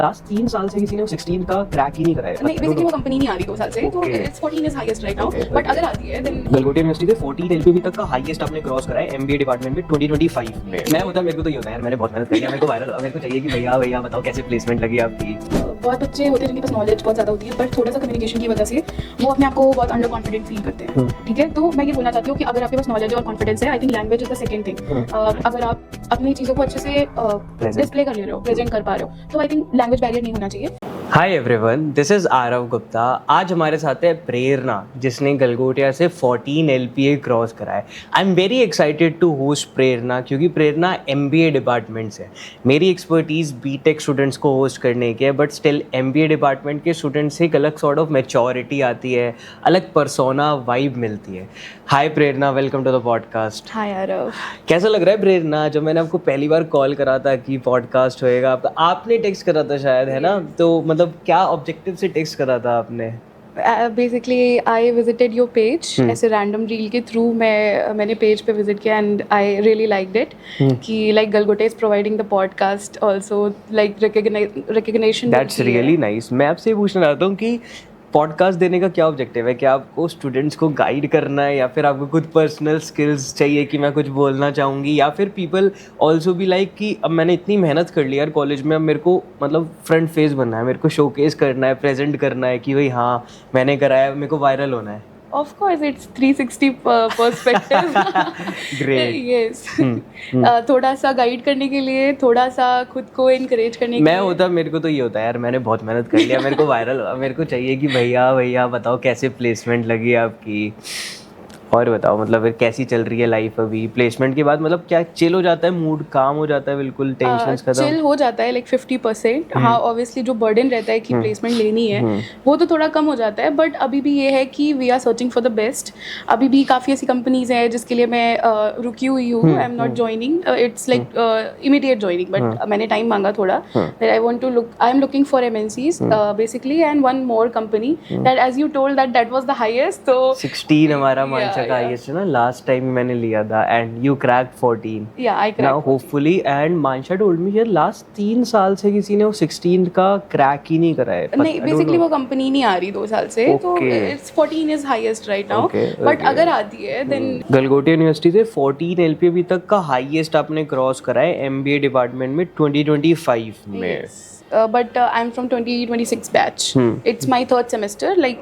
Last 3 साल से किसी ने 16 का क्रैक ही नहीं करा है। नहीं, बेसिकली वो कंपनी नहीं आ रही 2 साल से, तो it's 14 is highest right now, but अगर आती है देन गलगोटिया यूनिवर्सिटी से 14 एलपीबी तक का हाईएस्ट आपने क्रॉस करा है एमबीए डिपार्टमेंट में 2025 में। मैं होता मेरे को तो ये होता है यार, मैंने बहुत मेहनत करी है, मेरे को वायरल, मेरे को चाहिए कि भैया बताओ कैसे प्लेसमेंट लगी आपकी। बहुत बच्चे होते हैं जिनके पास नॉलेज बहुत ज़्यादा होती है, बट थोड़ा सा कम्युनिकेशन की वजह से वो अपने आप को बहुत अंडर कॉन्फिडेंट फील करते हैं। ठीक है, तो मैं ये बोलना चाहती हूँ कि अगर आपके पास नॉलेज और कॉन्फिडेंस है, I think language is the second thing. अगर आप अपनी चीज़ों को अच्छे से डिस्प्ले कर ले रहे हो, प्रेजेंट कर पा रहे हो, तो आई थिंक लैंग्वेज बैरियर नहीं होना चाहिए। Hi everyone, this is Aarav Gupta. आज हमारे साथ है प्रेरणा, जिसने गलगोटिया से 14 एलपीए क्रॉस करा है। I am very excited to host Prerna, क्योंकि प्रेरणा एमबीए डिपार्टमेंट से है। मेरी एक्सपर्टीज़ बीटेक स्टूडेंट्स को होस्ट करने की है, बट स्टिल एमबीए डिपार्टमेंट के स्टूडेंट्स से एक अलग सॉर्ट ऑफ मैच्योरिटी आती है, अलग पर्सोना वाइब मिलती है। हाय प्रेरणा, वेलकम टू द पॉडकास्ट। हाय आरव, कैसा लग रहा है प्रेरणा? जब मैंने आपको पहली बार कॉल करा था कि पॉडकास्ट होएगा, तो आपने टेक्स्ट करा था शायद, है ना? तो मतलब क्या ऑब्जेक्टिव से टेक्स्ट करा था आपने? Basically I visited your page, ऐसे रैंडम रील के थ्रू मैंने पेज पे विजिट किया and I really liked it कि like Galgotias is providing the podcast also, like recognition. That's really nice. मैं आपसे पूछना चाहता हूँ कि पॉडकास्ट देने का क्या ऑब्जेक्टिव है? क्या आपको स्टूडेंट्स को गाइड करना है, या फिर आपको कुछ पर्सनल स्किल्स चाहिए कि मैं कुछ बोलना चाहूँगी, या फिर पीपल ऑल्सो भी लाइक कि अब मैंने इतनी मेहनत कर ली यार कॉलेज में, अब मेरे को मतलब फ्रंट फेस बनना है, मेरे को शोकेस करना है, प्रेजेंट करना है कि भाई हाँ मैंने कराया, मेरे को वायरल होना है। Of course, it's 360 perspective. Great. Yes. थोड़ा सा गाइड करने के लिए, थोड़ा सा खुद को इनकरेज करने के मैं लिए। होता, मेरे को तो ये होता है यार, मैंने बहुत मेहनत कर लिया, मेरे को वायरल हुआ, मेरे को चाहिए कि भैया बताओ कैसे प्लेसमेंट लगी आपकी, और बताओ मतलब फिर कैसी चल रही है लाइफ अभी प्लेसमेंट के बाद? मतलब क्या चिल हो जाता है, मूड काम हो जाता है, बिल्कुल टेंशन्स खत्म? चिल हो जाता है लाइक 50%। हाँ, ऑब्वियसली जो बर्डन रहता है कि प्लेसमेंट लेनी है वो तो थोड़ा कम हो जाता है, बट अभी भी ये है कि we are searching for the best. अभी भी काफ़ी ऐसी कंपनीज हैं जिसके लिए मैं रुकी हुई हूँ। I am not joining, it's like immediate joining, but मैंने टाइम मांगा थोड़ा। I want to look, I am looking for MNCs basically, and one more company that as you told that was the highest. तो 16 हमारा मानसा का highest है ना, last time मैंने लिया था, एंड यू क्रैक्ड 14। या I cracked now hopefully, and Mansa told me यार लास्ट 3 साल से किसी ने वो 16 का क्रैक ही नहीं करा है। नहीं, बेसिकली वो कंपनी नहीं आ रही 2 साल से, तो it's 14 is highest right now, but अगर आती है देन गलगोटिया यूनिवर्सिटी से 14 एलपीए तक का हाईएस्ट आपने क्रॉस करा है एमबीए डिपार्टमेंट में 2025 में। but I'm from 2026 batch. It's my third semester. Like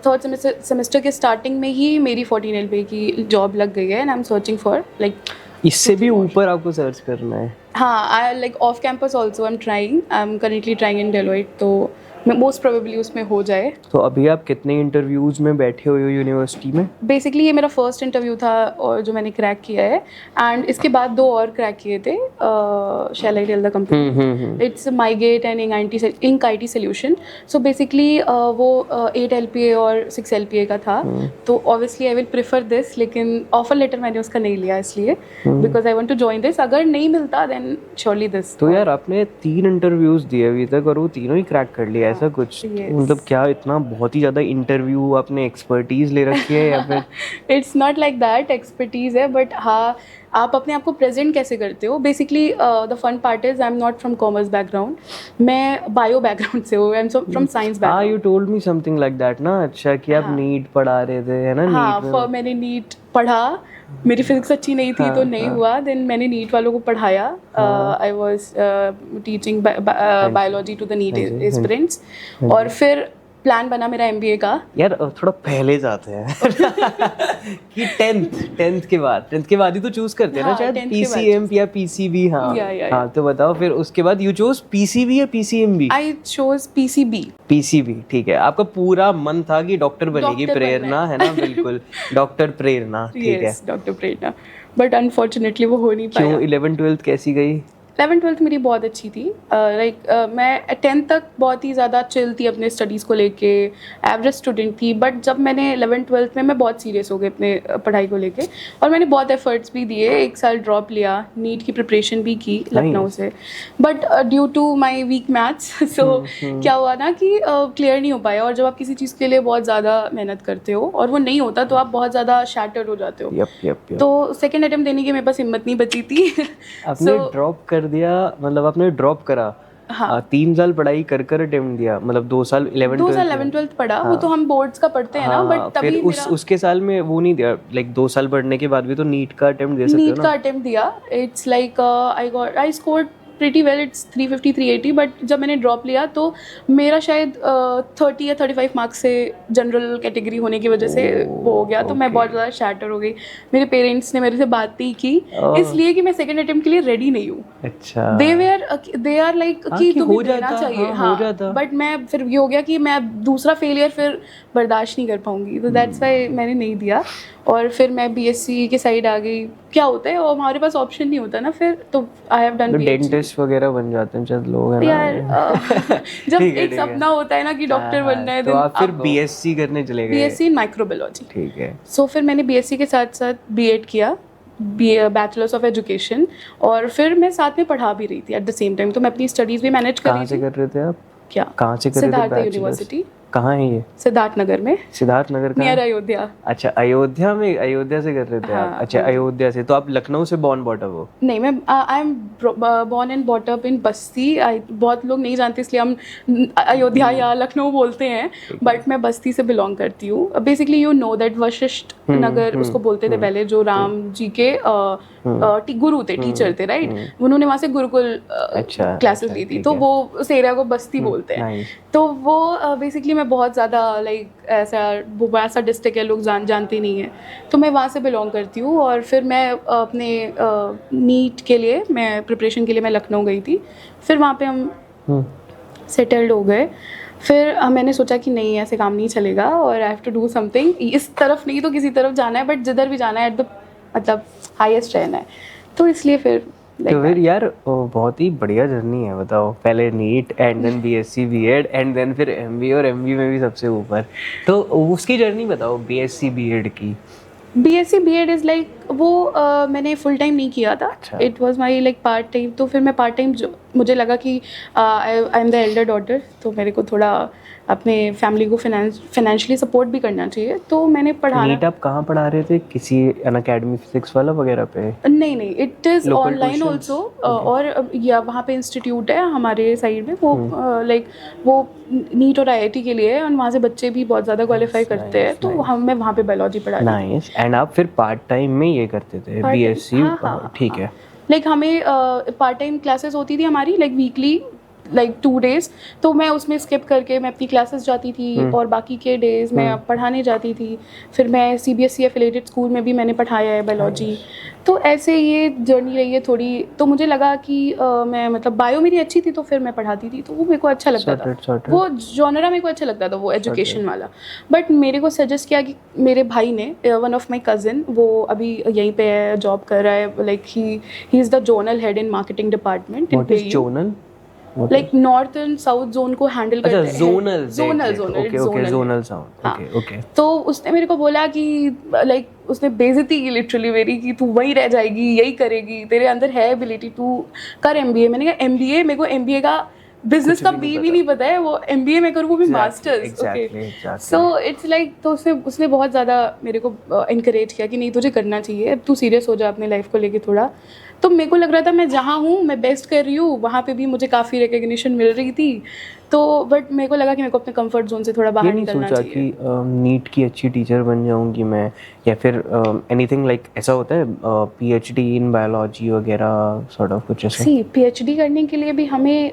third semester के starting में ही मेरी 14 LPA की job लग गई है, and I'm searching for like इससे भी ऊपर आपको सर्च करना है? हाँ, I like off campus also I'm trying. I'm currently trying in Deloitte, तो मोस्ट प्रोबेबली उसमें हो जाए। तो अभी आप कितने इंटरव्यूज में बैठे हुए हो यूनिवर्सिटी में? बेसिकली ये मेरा फर्स्ट इंटरव्यू था और जो मैंने क्रैक किया है, एंड इसके बाद 2 और क्रैक किए थे। Shall I tell the company? It's MyGate and Inc IT solution. So basically वो 8 LPA और 6 LPA का था, तो obviously I will prefer this, लेकिन ऑफर लेटर मैंने उसका नहीं लिया इसलिए, because I want to join this. अगर नहीं मिलता देन श्योरली दिस। तो यार आपने 3 इंटरव्यूज दिए अभी तक और वो तीनों ही क्रैक कर लिया, ऐसा कुछ? मतलब क्या इतना बहुत ही ज़्यादा इंटरव्यू आपने एक्सपर्टीज ले रखी है, या फिर? It's not like that expertise है, बट हाँ, आप अपने आप को प्रेजेंट कैसे करते हो। Basically the fun part is I am not from commerce background, मैं बायो बैकग्राउंड से हूँ, I am from science background. हाँ, you told me something like that ना। अच्छा, कि आप नीट पढ़ा रहे थे, है ना? हाँ, मैंने नीट पढ़ा, मेरी फिजिक्स अच्छी नहीं थी तो नहीं हुआ, देन मैंने नीट वालों को पढ़ाया। I was teaching biology to the NEET aspirants, और फिर प्लान बना मेरा MBA का। यार थोड़ा पहले जाते हैं कि 10th के बाद ही तो चूज करते हैं ना, शायद PCM या PCB। हाँ, तो बताओ फिर उसके बाद यू चोज PCB या PCMB? I chose PCB। ठीक है, आपका पूरा मन था कि डॉक्टर बनेगी प्रेरणा, है ना? बिल्कुल, डॉक्टर प्रेरणा, ठीक है, डॉक्टर प्रेरणा, बट अनफॉर्चुनेटली वो हो नहीं पाया। क्यों? 11th-12th कैसी गई? 11th-12th मेरी बहुत अच्छी थी। मैं 10th तक बहुत ही ज़्यादा चिल थी अपने स्टडीज़ को लेके, एवरेज स्टूडेंट थी, बट जब मैंने 11th-12th में मैं बहुत सीरियस हो गई अपने पढ़ाई को लेके, और मैंने बहुत एफर्ट्स भी दिए। 1 साल ड्रॉप लिया, नीट की प्रिपरेशन भी की लखनऊ से, but due to my weak maths so क्या हुआ ना कि क्लियर नहीं हो पाया। और जब आप किसी चीज़ के लिए बहुत ज़्यादा मेहनत करते हो और वो नहीं होता, तो आप बहुत ज़्यादा शैटर्ड हो जाते हो। यप। तो सेकेंड अटेम्प्ट देने की मेरे पास हिम्मत नहीं बची थी। आपने ड्रॉप कर दिया, मतलब आपने ड्रॉप करा हाँ। 3 साल पढ़ाई कर कर अटेम्प्ट दिया, मतलब 2 साल 11 2 साल 11 12 पढ़ा, वो तो हम बोर्ड्स का पढ़ते हैं ना, बट फिर तभी उसके साल में वो नहीं दिया, लाइक 2 साल पढ़ने के बाद भी तो नीट का अटेम्प्ट दे सकते हो नीट ना? का अटेम्प्ट दिया. It's like I scored pretty well, it's 350 380, but जब मैंने ड्रॉप लिया तो मेरा शायद 30 या 35 मार्क्स से जनरल कैटेगरी होने की वजह से वो हो गया, तो मैं बहुत ज़्यादा शैटर हो गई. मेरे पेरेंट्स ने मेरे से बात नहीं की, इसलिए कि मैं सेकंड अटेम्प्ट के लिए रेडी नहीं हूँ. अच्छा, दे आर लाइक कि कि तुम्हें हो देना जाता, चाहिए. हो हाँ, जाता. बट मैं फिर ये हो गया कि मैं दूसरा फेलियर फिर बर्दाश्त नहीं कर पाऊंगी, तो दैट्स वाई मैंने नहीं दिया. और फिर मैं बीएससी के साइड आ गई. क्या होता है, और हमारे पास ऑप्शन नहीं होता ना फिर, तो आई हैव डन बीएचडी. डेंटिस्ट वगैरह बन जाते हैं शायद लोग, है ना? यार जब ठीक है, एक ठीक है. सपना होता है ना कि डॉक्टर बनना है, तो आप फिर बीएससी करने चले गए? BSc in microbiology. ठीक है. सो फिर मैंने बीएससी के साथ साथ बीएड किया, बैचलर्स ऑफ एजुकेशन, और फिर मैं साथ में पढ़ा भी रही थी एट द सेम टाइम, तो मैं अपनी स्टडीज भी मैनेज कर कहाँ रही से थी. कर रहे थे आप? क्या? कहाँ से कर रहे थे? सिद्धार्थ bachelor's? यूनिवर्सिटी. कहाँ है ये? सिद्धार्थ नगर में, सिद्धार्थ नगर का? नियर अयोध्या. अच्छा, अयोध्या में, अयोध्या से कर रहे थे आप? हाँ, अच्छा, अयोध्या से. तो आप लखनऊ से बॉर्न बॉटअप हो? नहीं, मैं I am born and brought up in Basti. बहुत लोग नहीं जानते इसलिए हम अयोध्या या लखनऊ बोलते हैं, बट मैं बस्ती से बिलोंग करती हूँ. Basically you know that Vashishtha Nagar उसको बोलते थे पहले, जो राम जी के गुरु थे, टीचर थे, राइट. उन्होंने वहाँ से गुरुकुल क्लासेस ली थी, तो वो उस एरिया को बस्ती बोलते हैं. तो वो बेसिकली मैं बहुत ज़्यादा लाइक ऐसा, वो वैसा डिस्ट्रिक्ट है, लोग जानते नहीं हैं, तो मैं वहाँ से बिलोंग करती हूँ. और फिर मैं अपने नीट के लिए, मैं प्रिपरेशन के लिए मैं लखनऊ गई थी. फिर वहाँ पे हम सेटल्ड हो गए. फिर मैंने सोचा कि नहीं, ऐसे काम नहीं चलेगा, और I have to do something. इस तरफ नहीं तो किसी तरफ जाना है, बट जिधर भी जाना है एट द मतलब हाईएस्ट रहना है, तो इसलिए फिर तो फिर यार बहुत ही बढ़िया जर्नी है. बताओ, पहले NEET and then BSc BEd and then फिर एमबीए, और एमबीए में भी सबसे ऊपर. तो उसकी जर्नी बताओ, बीएससी बीएड की. बीएससी बीएड इज़ लाइक वो मैंने फुल टाइम नहीं किया था. It was my like part time. तो फिर मैं पार्ट टाइम, मुझे लगा कि I am the elder daughter, तो मेरे को थोड़ा अपने फैमिली को फाइनेंशियली सपोर्ट भी करना चाहिए, तो मैंने पढ़ाना. नीट आप कहाँ पढ़ा रहे थे? किसी अनअकैडमी फिजिक्स वाला वगैरह पे? नहीं, इट इज़ ऑनलाइन ऑल्सो. और या वहाँ पे इंस्टीट्यूट है हमारे साइड में, वो लाइक वो नीट और आईआईटी के लिए है, और वहाँ से बच्चे भी बहुत ज़्यादा क्वालिफाई करते हैं, तो मैं वहाँ पे बायोलॉजी पढ़ा रही. नाइस. एंड आप फिर पार्ट टाइम में ये करते थे बीएससी? ठीक है. लाइक हमें पार्ट टाइम क्लासेस होती थी हमारी, लाइक वीकली, लाइक 2 days, तो मैं उसमें स्किप करके मैं अपनी क्लासेस जाती थी, और बाकी के डेज मैं पढ़ाने जाती थी. फिर मैं सीबीएसई एफिलेटेड स्कूल में भी मैंने पढ़ाया है बायोलॉजी. तो ऐसे ये जर्नी रही है थोड़ी. तो मुझे लगा कि मैं मतलब बायो मेरी अच्छी थी, तो फिर मैं पढ़ाती थी, तो वो मेरे को अच्छा लगता था. वो जॉनरा मेरे को अच्छा लगता था, वो एजुकेशन वाला. बट मेरे को सजेस्ट किया कि मेरे भाई ने, वन ऑफ माई कज़न, वो अभी यहीं पे है, जॉब कर रहा है, like he is the zonal head in marketing department in PayU. Zonal like north and south zone को हैंडल करते हैं. Zonal sound. ओके. तो उसने मेरे को बोला कि लाइक उसने बेइज्जती की लिटरली मेरी, कि तू वहीं रह जाएगी, यही करेगी, तेरे अंदर है एबिलिटी, तू कर एमबीए. मैंने कहा एमबीए, मेरे को एमबीए का बिजनेस का बी भी नहीं पता है, वो एमबीए में करूँ, वो भी masters. Okay. So it's like, तो उसने बहुत ज़्यादा मेरे को इनकरेज किया कि नहीं, तुझे करना चाहिए, अब तू सीरियस हो जा अपने लाइफ को लेके थोड़ा. तो मेरे को लग रहा था मैं जहाँ हूँ मैं बेस्ट कर रही हूँ, वहाँ पे भी मुझे काफ़ी रिकग्निशन मिल रही थी. तो बट मेरे को लगा कि मेरे को अपने कंफर्ट जोन से थोड़ा बाहर निकलना चाहिए. सोचा कि नीट की अच्छी टीचर बन जाऊंगी मैं, या फिर एनीथिंग लाइक ऐसा होता है, पीएचडी इन बायोलॉजी वगैरह सॉर्ट ऑफ कुछ ऐसा? सी पीएचडी करने के लिए भी हमें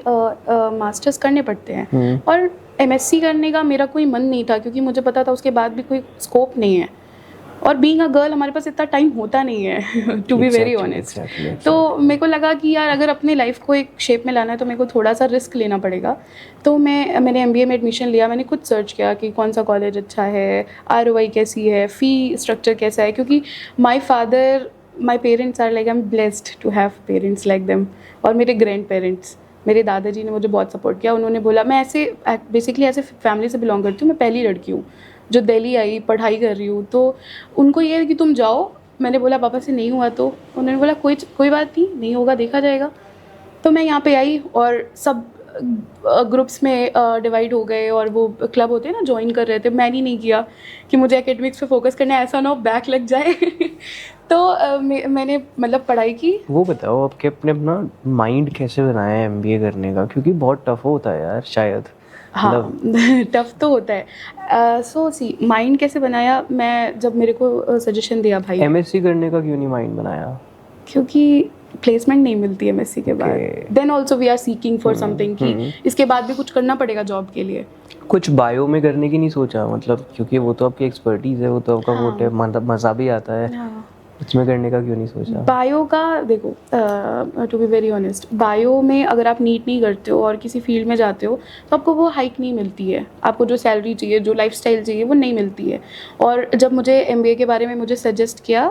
मास्टर्स करने पड़ते हैं, और एमएससी करने का मेरा कोई मन नहीं था, क्योंकि मुझे पता था उसके बाद भी कोई स्कोप नहीं है, और बीइंग अ गर्ल हमारे पास इतना टाइम होता नहीं है, टू बी वेरी ऑनेस्ट. तो मेरे को लगा कि यार अगर अपने लाइफ को एक शेप में लाना है, तो मेरे को थोड़ा सा रिस्क लेना पड़ेगा. तो मैंने एमबीए में एडमिशन लिया. मैंने खुद सर्च किया कि कौन सा कॉलेज अच्छा है, आरओआई कैसी है, फ़ी स्ट्रक्चर कैसा है, क्योंकि my parents are like, I am blessed to have parents like them. और मेरे ग्रैंड पेरेंट्स, मेरे दादाजी ने मुझे बहुत सपोर्ट किया. उन्होंने बोला, मैं ऐसे बेसिकली ऐसे फैमिली से बिलोंग करती हूँ, मैं पहली लड़की हूँ जो दिल्ली आई, पढ़ाई कर रही हूँ, तो उनको ये है कि तुम जाओ. मैंने बोला पापा से नहीं हुआ, तो उन्होंने बोला कोई बात नहीं होगा, देखा जाएगा. तो मैं यहाँ पे आई, और सब ग्रुप्स में डिवाइड हो गए, और वो क्लब होते हैं ना, ज्वाइन कर रहे थे. मैंने नहीं किया कि मुझे एकेडमिक्स पे फोकस करना है, ऐसा ना हो बैक लग जाए. तो मैंने मतलब पढ़ाई की। वो बताओ आपके अपने अपना माइंड कैसे बनाया है एमबीए करने का, क्योंकि बहुत टफ होता है यार शायद। हाँ टफ तो होता है। सो सी माइंड कैसे बनाया, मैं जब मेरे को सजेशन दिया भाई, एमएससी करने का क्यों नहीं माइंड बनाया? क्योंकि प्लेसमेंट नहीं मिलती है एमएससी के बाद। Then also we are seeking for something कि इसके बाद भी कुछ करना पड़ेगा जॉब के लिए। कुछ बायो में करने की नहीं सोचा मतलब, क्योंकि वो तो आपकी एक्सपर्टीज है, वो तो आपका वो है, मतलब मज़ा भी आता है। हाँ। उसमें करने का क्यों नहीं सोचा? बायो का देखो, to be very honest, bio में अगर आप नीट नहीं करते हो और किसी फील्ड में जाते हो तो आपको वो हाइक नहीं मिलती है, आपको जो सैलरी चाहिए, जो लाइफस्टाइल चाहिए वो नहीं मिलती है। और जब मुझे एमबीए के बारे में मुझे सजेस्ट किया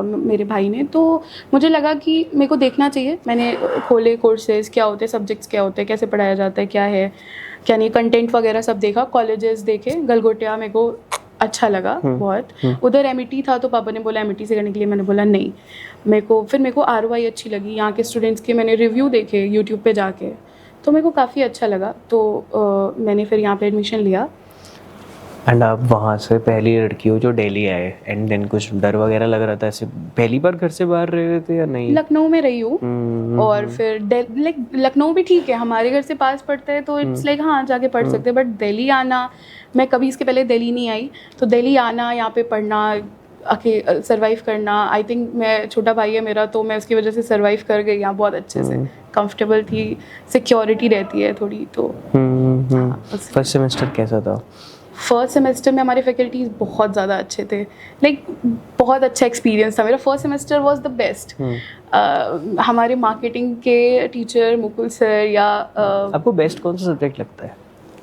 मेरे भाई ने, तो मुझे लगा कि मेरे को देखना चाहिए। मैंने खोले कोर्सेज, क्या होते हैं सब्जेक्ट्स, क्या होते हैं, कैसे पढ़ाया जाता है, क्या है क्या नहीं, कंटेंट वगैरह सब देखा, कॉलेजेस देखे। गलगोटिया मेरे को अच्छा लगा बहुत। उधर एमिटी था तो पापा ने बोला एमिटी से करने के लिए, मैंने बोला नहीं। मेरे को आरओआई अच्छी लगी, यहाँ के स्टूडेंट्स के मैंने रिव्यू देखे यूट्यूब पे जाके, तो मेरे को काफ़ी अच्छा लगा। तो मैंने फिर यहाँ पे एडमिशन लिया। एंड आप वहाँ से पहली लड़की हो जो दिल्ली आए, एंड देन कुछ डर वगैरह लग रहा था ऐसे, पहली बार घर से बाहर रह रहे थे या नहीं? लखनऊ में रही हूँ और फिर लाइक लखनऊ भी ठीक है, हमारे घर से पास पड़ता है तो इट्स लाइक हाँ जाके पढ़ सकते हैं। बट दिल्ली आना, मैं कभी इसके पहले दिल्ली नहीं आई, तो दिल्ली आना, यहाँ पे पढ़ना, सर्वाइव करना, आई थिंक मैं छोटा भाई है मेरा तो मैं उसकी वजह से सर्वाइव कर गई यहाँ बहुत अच्छे से। कंफर्टेबल थी, सिक्योरिटी रहती है थोड़ी तो। फर्स्ट सेमेस्टर कैसा था? फर्स्ट सेमेस्टर में हमारे फैकल्टीज बहुत ज़्यादा अच्छे थे, लाइक बहुत अच्छा एक्सपीरियंस था मेरा। First semester was the best. हमारे मार्केटिंग के टीचर मुकुल सर या आपको बेस्ट कौन सा सब्जेक्ट लगता है?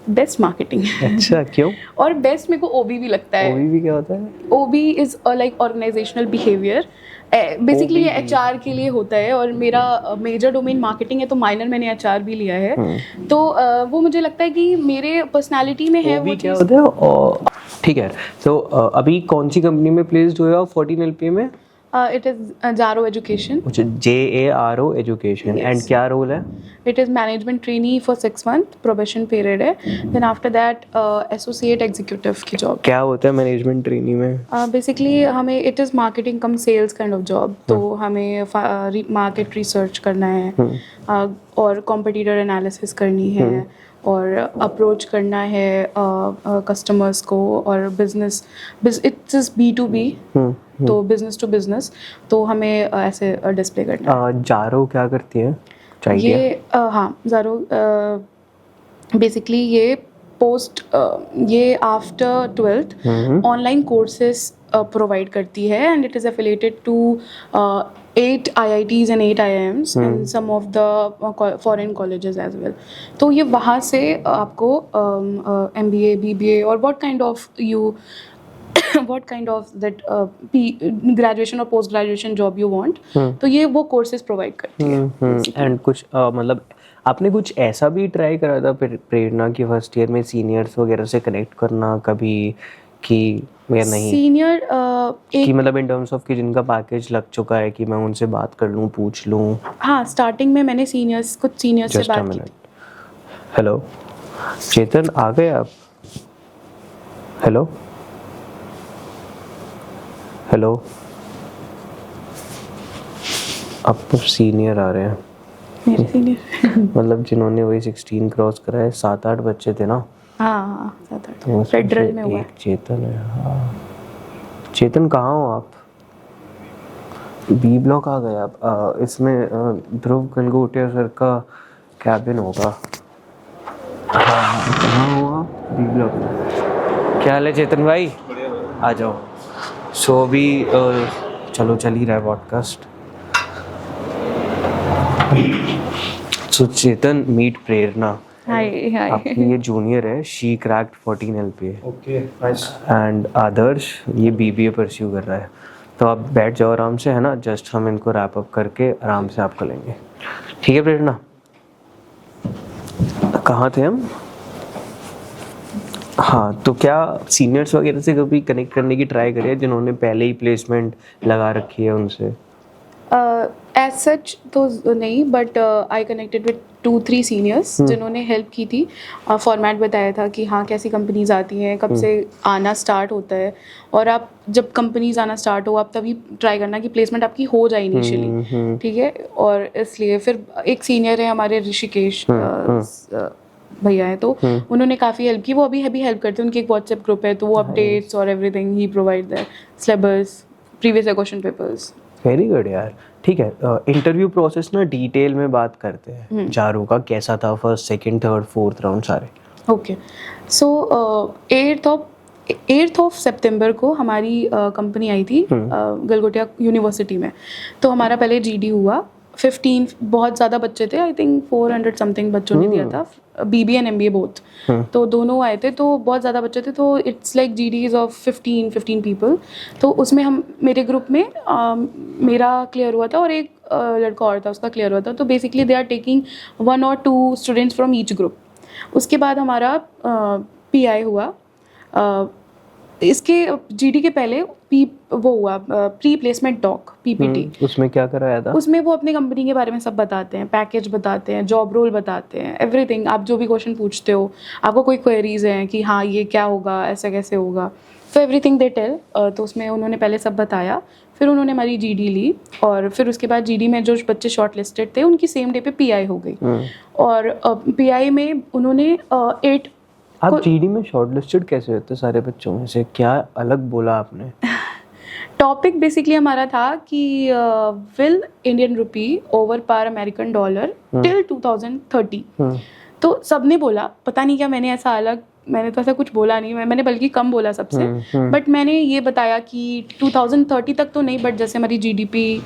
Best marketing. अच्छा, क्यों? और बेस्ट मेरे को ओबी भी लगता है। ओबी भी क्या होता है? OB is like organisational behaviour, basically ये एचआर के लिए होता है। और मेरा मेजर डोमेन मार्केटिंग है तो माइनर मैंने एचआर भी लिया है। तो वो मुझे लगता है कि मेरे पर्सनालिटी में है वो क्या होता है? ठीक है, तो अभी कौन सी कंपनी में प्लेस्ड हुए आप 14 एलपीए में? It is Jaro education. JARO education. And क्या रोल है? It is management trainee for 6 month, probation period है। Then after that associate executive की जॉब। क्या होता है मैनेजमेंट ट्रेनी में? बेसिकली हमें it is marketing cum sales kind of job. तो हमें मार्केट रिसर्च करना है और कॉम्पिटिटर एनालिसिस करनी है और अप्रोच करना है कस्टमर्स को। और बिजनेस इट्स इज़ B2B, तो बिजनेस टू बिजनेस, तो हमें ऐसे डिस्प्ले करना है। जारो क्या करती है? ये हाँ, जारो बेसिकली ये after 12th online courses provide करती है and it is affiliated to 8 IITs and 8 IIMs and some of the foreign colleges as well. तो ये वहाँ से आपको MBA, BBA और what kind of that graduation or post graduation job you want, तो ये वो courses provide करती है। एंड कुछ मतलब आपने कुछ ऐसा भी ट्राई करा था प्रेरणा की फर्स्ट ईयर में सीनियर्स वगैरह से कनेक्ट करना कभी, कि या नहीं? सीनियर कि मतलब इन टर्म्स ऑफ कि जिनका पैकेज लग चुका है कि मैं उनसे बात कर लूँ, पूछ लूँ? हाँ, स्टार्टिंग में मैंने कुछ सीनियर्स से बात की। हेलो चेतन, आ गए आप? हेलो हेलो, अब तो सीनियर आ रहे हैं मेरे सीनियर मतलब जिन्होंने वही 16 क्रॉस करा है। 7-8 बच्चे थे ना? हाँ 7-8 फेडरल में हुआ है। चेतन है। हाँ चेतन, कहाँ हो आप? B ब्लॉक आ गए आप? इसमें ध्रुव गलगोटिया सर का कैबिन होगा। हाँ कहाँ हो आप? B ब्लॉक में। क्या हाल है चेतन भाई? आ जाओ। सो अभी चलो चल ही रहा है पॉडकास्ट। सो चेतन, मीट प्रेरणा। हाय हाय। आपकी ये जूनियर है, she cracked 14 LPA। Okay nice. And Adarsh ये BBA परस्यू कर रहा है। तो आप बैठ जाओ आराम से, है ना? जस्ट हम इनको रैप अप करके आराम से आपको लेंगे, ठीक है प्रेरणा? कहाँ थे हम? हाँ, तो क्या सीनियर्स वगैरह से कभी कनेक्ट करने की ट्राई करिए जिन्होंने पहले ही प्लेसमेंट लगा रखी है उनसे? एज सच तो नहीं, but I connected with 2-3 seniors जिन्होंने हेल्प की थी, फॉर्मेट बताया था कि हाँ कैसी कंपनीज आती हैं, कब से आना स्टार्ट होता है, और आप जब कंपनीज आना स्टार्ट हो आप तभी ट्राई करना कि प्लेसमेंट आपकी हो जाए इनिशियली, ठीक है। और इसलिए फिर एक सीनियर है हमारे ऋषिकेश भैया है, तो उन्होंने काफ़ी हेल्प की, वो अभी हेल्प करते हैं, उनकी एक व्हाट्सएप ग्रुप है, तो वो अपडेट्स और everything he provide that, syllabus, previous question papers. Very good यार। ठीक है, इंटरव्यू प्रोसेस ना डिटेल में बात करते हैं। चारों का कैसा था, first, second, third, fourth round सारे? ओके, सो 8th ऑफ सितंबर को हमारी कंपनी आई थी गलगोटिया यूनिवर्सिटी में। तो हमारा पहले जीडी हुआ, 15 बहुत ज़्यादा बच्चे थे, आई थिंक 400 समथिंग बच्चों ने दिया था, बीबीए एंड एमबीए बोथ, तो दोनों आए थे, तो बहुत ज़्यादा बच्चे थे, तो it's like GDs of 15 people. तो उसमें हम, मेरे ग्रुप में मेरा क्लियर हुआ था और एक लड़का और था, उसका क्लियर हुआ था। तो basically they are taking 1 or 2 students from each group. उसके बाद हमारा पीआई हुआ, इसके जीडी के पहले वो हुआ प्री प्लेसमेंट टॉक, पीपीटी। उसमें क्या कराया था? उसमें वो अपनी कंपनी के बारे में सब बताते हैं, पैकेज बताते हैं, जॉब रोल बताते हैं, एवरीथिंग। आप जो भी क्वेश्चन पूछते हो, आपको कोई क्वेरीज हैं कि हाँ ये क्या होगा, ऐसा कैसे होगा, तो एवरीथिंग दे टेल। तो उसमें उन्होंने पहले सब बताया, फिर उन्होंने हमारी जीडी ली, और फिर उसके बाद जीडी में जो बच्चे शॉर्ट लिस्टेड थे उनकी सेम डे पे पीआई हो गई। और पीआई में उन्होंने 8। आप जीडी में शॉर्टलिस्टेड कैसे होते सारे बच्चों में से? क्या अलग बोला आपने? टॉपिक बेसिकली हमारा था कि will Indian rupee over par American dollar till 2030। तो सबने बोला, पता नहीं क्या मैंने ऐसा अलग, मैंने तो ऐसा कुछ बोला नहीं, मैंने बल्कि कम बोला सबसे, बट मैंने ये बताया कि 2030 तक तो नहीं, बट जैसे हमारी जीडीपी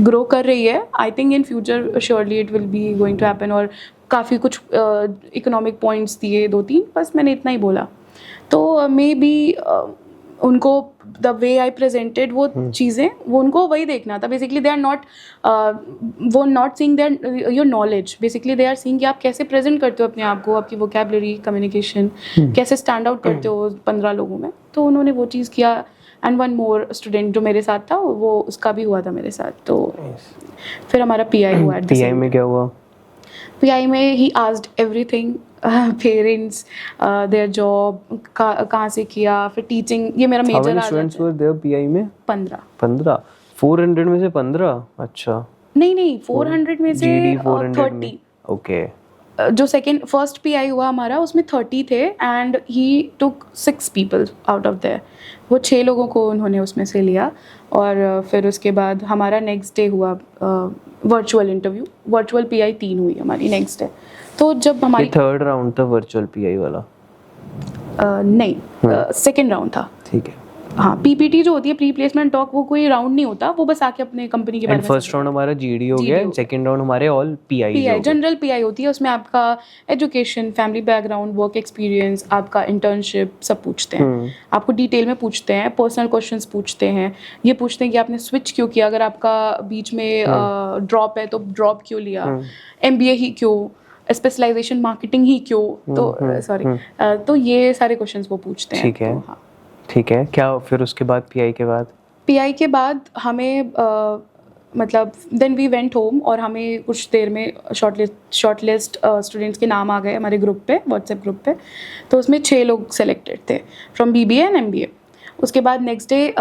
ग्रो कर रही है, I think in future surely it will be going to happen, और काफ़ी कुछ इकोनॉमिक पॉइंट्स दिए 2-3, बस मैंने इतना ही बोला। तो मे बी उनको द वे आई प्रेजेंटेड वो चीज़ें, वो उनको वही देखना था। बेसिकली दे आर नॉट, वो not seeing there your knowledge, basically they are seeing कि आप कैसे प्रेजेंट करते हो अपने आप को, आपकी वोकैबुलरी, कम्युनिकेशन कैसे स्टैंड आउट करते हो 15 लोगों में। तो उन्होंने वो चीज़ किया। एंड 1 मोर स्टूडेंट जो मेरे साथ था, वो उसका भी हुआ था मेरे साथ। तो फिर हमारा पीआई हुआ। पीआई में क्या हुआ? पीआई में he asked everything, parents, their job, कहाँ से किया, फिर टीचिंग, ये मेरा मेजर आ जाता है। स्टूडेंट्स वर देयर पीआई में? 15 400 में से 15? अच्छा, नहीं 400 में से जीडी 400 में। 30। ओके। जो फर्स्ट पीआई हुआ हमारा, उसमें 30 थे, and he took 6 people out of their. वो 6 लोगों को उन्होंने उसमें से लिया। और फिर उसके बाद हमारा नेक्स्ट डे हुआ वर्चुअल इंटरव्यू, वर्चुअल पीआई 3 हुई हमारी नेक्स्ट डे। तो जब हमारी थर्ड राउंड था वर्चुअल पीआई वाला? नहीं, सेकेंड राउंड था। ठीक है। हाँ, पीपीटी जो होती है, प्री प्लेसमेंट टॉक, वो कोई राउंड नहीं होता, वो बस आके अपने कंपनी के बारे में। फर्स्ट राउंड हमारा जीडी हो गया, सेकंड राउंड हमारे ऑल पीआई जनरल पीआई होती है। उसमें आपका education, family background, work experience, आपका इंटर्नशिप, सब पूछते हैं। आपको डिटेल में पूछते हैं, पर्सनल क्वेश्चंस पूछते हैं, ये पूछते हैं कि आपने स्विच क्यों किया, अगर आपका बीच में ड्रॉप है तो ड्रॉप क्यों लिया, एमबीए ही क्यों, स्पेशलाइजेशन मार्केटिंग ही क्यों, तो सॉरी, तो ये सारे क्वेश्चंस वो पूछते हैं। ठीक है, ठीक है। क्या फिर उसके बाद पीआई के बाद? पीआई के बाद हमें मतलब देन वी वेंट होम, और हमें कुछ देर में शॉर्टलिस्ट स्टूडेंट्स के नाम आ गए हमारे ग्रुप पे, व्हाट्सएप ग्रुप पे। तो उसमें 6 लोग सेलेक्टेड थे फ्रॉम बीबीए एंड एमबीए। उसके बाद next day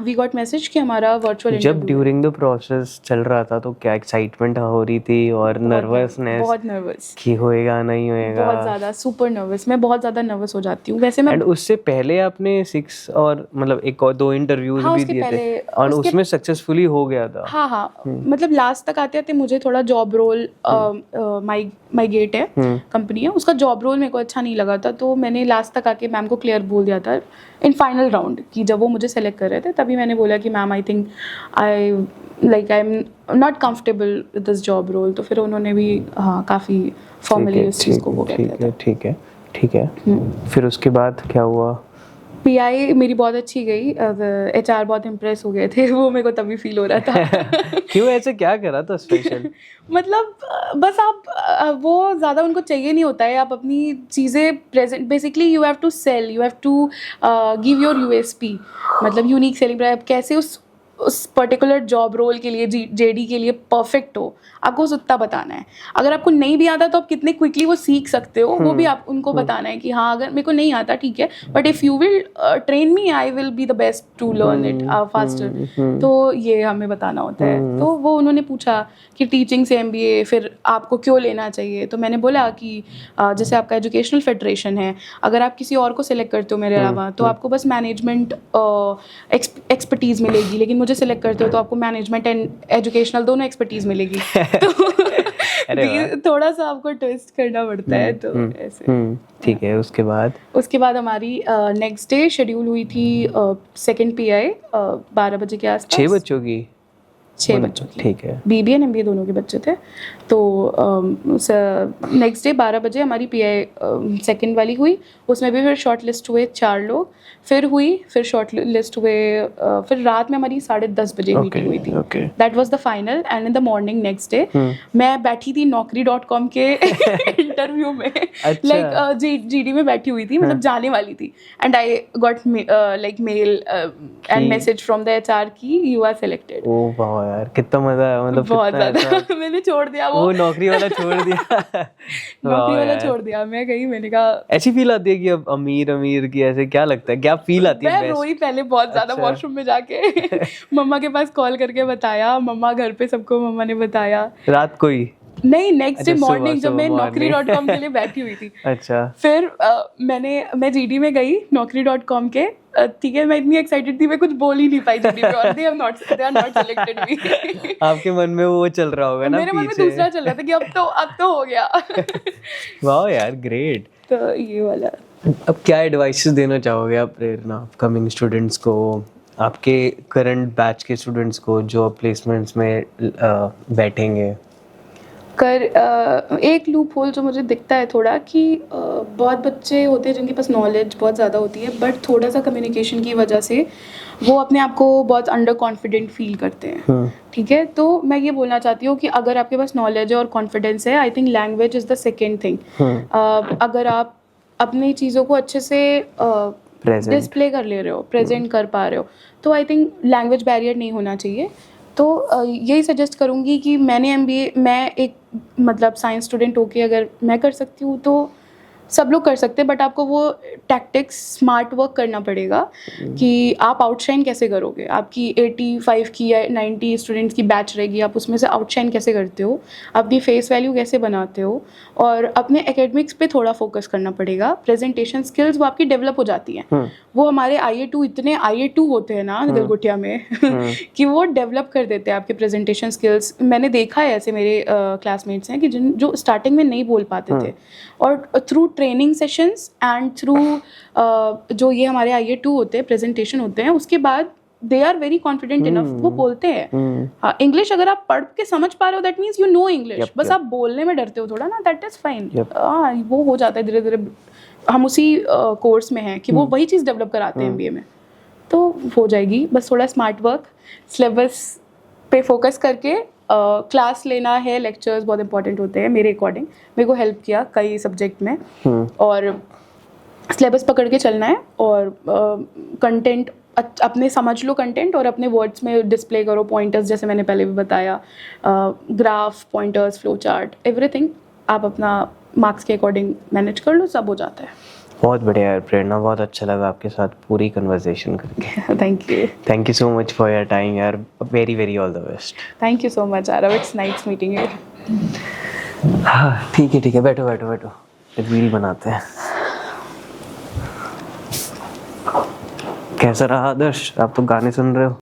we got message कि हमारा वर्चुअल जब ड्यूरिंग द प्रोसेस चल रहा था तो क्या एक्साइटमेंट हो रही थी और नर्वसनेस? बहुत नर्वस कि होएगा नहीं होएगा? बहुत ज़्यादा, सुपर नर्वस। मैं बहुत ज़्यादा नर्वस हो जाती हूँ वैसे मैं। एंड उससे पहले आपने 6 और मतलब 1 और 2 इंटरव्यूज भी दिए थे, और उसमें सक्सेसफुली हो गया था। हाँ, मतलब लास्ट तक आते आते मुझे थोड़ा जॉब रोल, माई गेट है कंपनी है, उसका जॉब रोल मेरे को अच्छा नहीं लगा था। तो मैंने लास्ट तक आके मैम को क्लियर बोल दिया था इन फाइनल राउंड, कि जब वो मुझे सेलेक्ट कर रहे थे तभी मैंने बोला कि ma'am I think I am not comfortable with this job role. तो फिर उन्होंने भी हाँ काफ़ी फॉर्मली उस चीज़ को वो कह दिया था। ठीक है। फिर उसके बाद क्या हुआ? पीआई मेरी बहुत अच्छी गई, एचआर बहुत इम्प्रेस हो गए थे, वो मेरे को तभी फील हो रहा था। क्यों, ऐसे क्या करा था स्पेशल? मतलब बस आप वो ज़्यादा उनको चाहिए नहीं होता है, आप अपनी चीज़ें present, basically you have to sell, you have to give your USP, मतलब यूनिक सेलिंग। आप कैसे उस उस पर्टिकुलर जॉब रोल के लिए जेडी के लिए परफेक्ट हो, आपको बस उतना बताना है। अगर आपको नहीं भी आता तो आप कितने क्विकली वो सीख सकते हो वो भी आप उनको बताना है कि हाँ अगर मेरे को नहीं आता ठीक है, but if you will train me I will be the best to learn it faster. तो ये हमें बताना होता है। तो वो उन्होंने पूछा कि टीचिंग से MBA फिर आपको क्यों लेना चाहिए, तो मैंने बोला कि जैसे आपका एजुकेशनल फेडरेशन है, अगर आप किसी और को सिलेक्ट करते हो मेरे अलावा तो आपको बस मैनेजमेंट एक्सपर्टीज़ मिलेगी, लेकिन मुझे सिलेक्ट करते हो तो आपको मैनेजमेंट एंड एजुकेशनल दोनों एक्सपर्टीज़ मिलेगी। तो थोड़ा सा आपको ट्विस्ट करना पड़ता है। तो ऐसे ठीक है। उसके बाद हमारी नेक्स्ट डे शेड्यूल हुई थी सेकंड PI 12 बजे के आसपास। 6 बच्चों की 6 बच्चों की, ठीक है। BBA एंड MBA दोनों के बच्चे थे। तो नेक्स्ट डे 12 बजे हमारी PI सेकंड वाली हुई, उसमें भी फिर शॉर्ट लिस्ट हुए 4 लोग, फिर शॉर्ट लिस्ट हुए, फिर रात में हमारी 10:30 बजे मीटिंग हुई थी। That was the final and in the morning next day मैं बैठी थी naukri.com के इंटरव्यू में, लाइक GD में बैठी हुई थी, मतलब जाने वाली थी, and I got like male and message from the HR की यू आर सिलेक्टेड। ओह वाह यार, कितना मजा आया, मतलब बहुत ज्यादा। मैंने छोड़ दिया वो नौकरी वाला छोड़ दिया। नौकरी वाला छोड़ दिया। मैं गई, मैंने कहा ऐसी फील आती है कि अब अमीर की, ऐसे क्या लगता है, क्या फील आती है? मैं रोई पहले बहुत ज्यादा वॉशरूम में जाके। मम्मा के पास कॉल करके बताया, मम्मा घर पे सबको मम्मा ने बताया। रात को ही? नहीं, नेक्स्ट डे मॉर्निंग जब मैं naukri.com के लिए बैठी हुई थी। अच्छा। फिर मैं GD में गई naukri.com के, ठीक है, मैं इतनी एक्साइटेड थी मैं कुछ बोल ही नहीं पाई GD में, और they are not selected me. आपके मन में वो चल रहा होगा ना, मेरे मन में दूसरा चल रहा था कि अब तो हो गया। वाह यार, ग्रेट। तो ये वाला। अब क्या एडवाइसेस देना चाहोगे आप प्रेरणा अपकमिंग स्टूडेंट्स को, आपके करंट बैच के स्टूडेंट्स को जो प्लेसमेंट्स में बैठेंगे? एक लूप होल जो मुझे दिखता है थोड़ा कि बहुत बच्चे होते हैं जिनके पास नॉलेज बहुत ज़्यादा होती है, बट थोड़ा सा कम्युनिकेशन की वजह से वो अपने आप को बहुत अंडर कॉन्फिडेंट फील करते हैं। ठीक है, तो मैं ये बोलना चाहती हूँ कि अगर आपके पास नॉलेज है और कॉन्फिडेंस है, I think language is the second thing. अगर आप अपनी चीज़ों को अच्छे से डिस्प्ले कर ले रहे हो, प्रेजेंट कर पा रहे हो, तो आई थिंक लैंग्वेज बैरियर नहीं होना चाहिए। तो यही सजेस्ट करूँगी कि मैं एक मतलब साइंस स्टूडेंट होके अगर मैं कर सकती हूँ तो सब लोग कर सकते हैं, बट आपको वो टैक्टिक्स स्मार्ट वर्क करना पड़ेगा कि आप आउटशाइन कैसे करोगे। आपकी 85 की या 90 स्टूडेंट्स की बैच रहेगी, आप उसमें से आउटशाइन कैसे करते हो, अपनी फेस वैल्यू कैसे बनाते हो, और अपने एकेडमिक्स पे थोड़ा फोकस करना पड़ेगा। प्रेजेंटेशन स्किल्स वो आपकी डेवलप हो जाती हैं। वो हमारे IA2 इतने IA2 होते हैं ना गलगोटिया में कि वो डेवलप कर देते हैं आपके प्रेजेंटेशन स्किल्स। मैंने देखा है ऐसे मेरे क्लासमेट्स हैं कि जो स्टार्टिंग में नहीं बोल पाते थे, और through training sessions and through जो ये हमारे IA2 होते हैं, प्रेजेंटेशन होते हैं, उसके बाद they are very confident enough, वो बोलते हैं। हाँ, इंग्लिश अगर आप पढ़ के समझ पा रहे हो that means you know English, बस आप बोलने में डरते हो थोड़ा ना, दैट इज फाइन। हाँ, वो हो जाता है धीरे धीरे। हम उसी कोर्स में हैं कि वो वही चीज़ डेवलप कराते हैं MBA में, तो हो जाएगी। बस थोड़ा स्मार्ट वर्क, सिलेबस पे फोकस करके क्लास लेना है, लेक्चर्स बहुत इंपॉर्टेंट होते हैं मेरे अकॉर्डिंग। मेरे को हेल्प किया कई सब्जेक्ट में, और सिलेबस पकड़ के चलना है, और कंटेंट अपने समझ लो कंटेंट, और अपने वर्ड्स में डिस्प्ले करो पॉइंटर्स, जैसे मैंने पहले भी बताया, graph, pointers, flow chart, everything आप अपना मार्क्स के अकॉर्डिंग मैनेज कर लो, सब हो जाता है। बहुत बढ़िया यार प्रेरणा, बहुत अच्छा लगा आपके साथ पूरी कन्वर्सेशन करके। Thank you so much for your time यार, very very all the best. Thank you so much Aarav, it's nice meeting you. हाँ ठीक है, बैठो रील बनाते हैं। कैसा रहा आदर्श, आप तो गाने सुन रहे हो?